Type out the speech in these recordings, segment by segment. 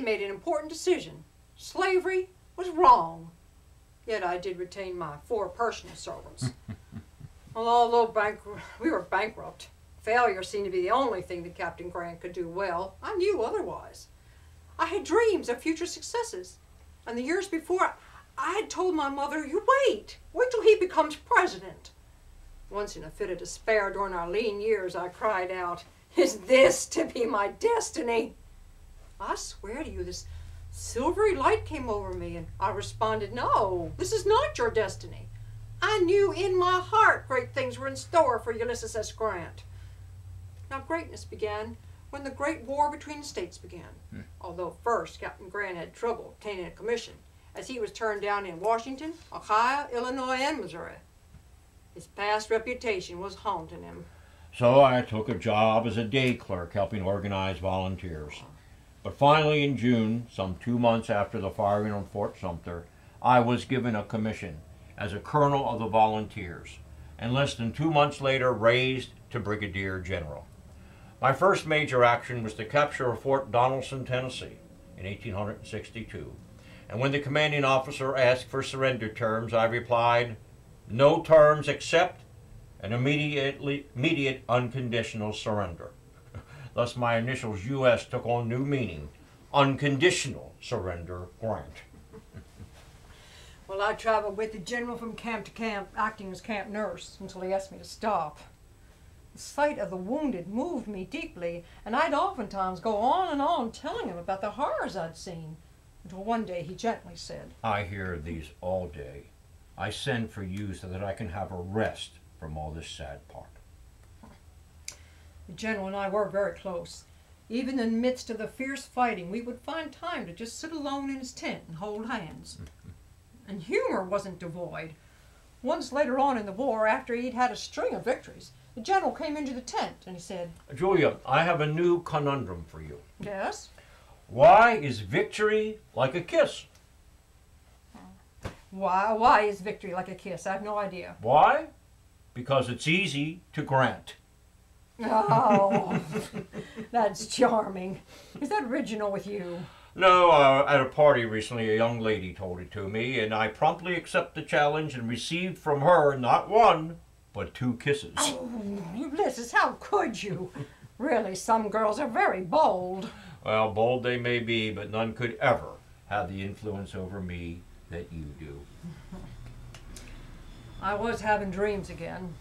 made an important decision. Slavery was wrong. Yet I did retain my 4 personal servants. Well, although we were bankrupt, failure seemed to be the only thing that Captain Grant could do well. I knew otherwise. I had dreams of future successes. And the years before, I had told my mother, "You wait till he becomes president." Once in a fit of despair during our lean years, I cried out, "Is this to be my destiny?" I swear to you, this silvery light came over me, and I responded, "No, this is not your destiny." I knew in my heart great things were in store for Ulysses S. Grant. Now, greatness began when the Great War between the states began. Although first Captain Grant had trouble obtaining a commission, as he was turned down in Washington, Ohio, Illinois, and Missouri. His past reputation was haunting him. So I took a job as a day clerk helping organize volunteers. But finally in June, some 2 months after the firing on Fort Sumter, I was given a commission as a colonel of the volunteers, and less than 2 months later raised to brigadier general. My first major action was the capture of Fort Donelson, Tennessee in 1862. And when the commanding officer asked for surrender terms, I replied, "No terms except an immediate unconditional surrender." Thus my initials U.S. took on new meaning, Unconditional Surrender Grant. Well, I traveled with the general from camp to camp, acting as camp nurse, until he asked me to stop. The sight of the wounded moved me deeply, and I'd oftentimes go on and on telling him about the horrors I'd seen, until one day he gently said, "I hear these all day. I send for you so that I can have a rest from all this sad part." The general and I were very close. Even in the midst of the fierce fighting, we would find time to just sit alone in his tent and hold hands. And humor wasn't devoid. Once later on in the war, after he'd had a string of victories, the general came into the tent and he said, "Julia, I have a new conundrum for you. "Yes?" Why is victory like a kiss?" Why is victory like a kiss? I have no idea. Why? Because it's easy to grant. Oh, that's charming. Is that original with you? No, at a party recently, a young lady told it to me, and I promptly accepted the challenge and received from her not 1, but 2 kisses. Oh, Ulysses, how could you? Really, some girls are very bold. Well, bold they may be, but none could ever have the influence over me that you do. I was having dreams again.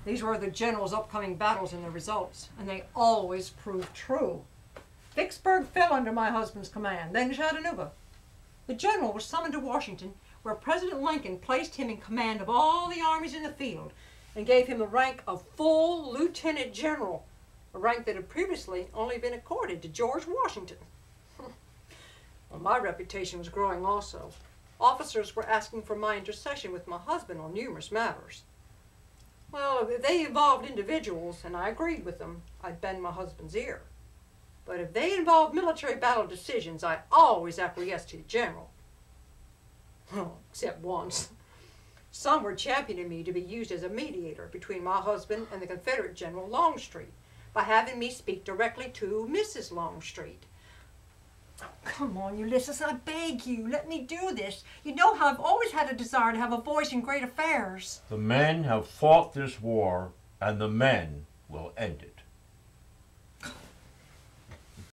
These were the general's upcoming battles and their results, and they always proved true. Vicksburg fell under my husband's command, then Chattanooga. The general was summoned to Washington, where President Lincoln placed him in command of all the armies in the field and gave him the rank of full lieutenant general, a rank that had previously only been accorded to George Washington. Well, my reputation was growing also. Officers were asking for my intercession with my husband on numerous matters. Well, if they involved individuals, and I agreed with them, I'd bend my husband's ear. But if they involved military battle decisions, I always acquiesced to the general. Except once. Some were championing me to be used as a mediator between my husband and the Confederate General Longstreet by having me speak directly to Mrs. Longstreet. Come on, Ulysses, I beg you, let me do this. You know how I've always had a desire to have a voice in great affairs. The men have fought this war, and the men will end it.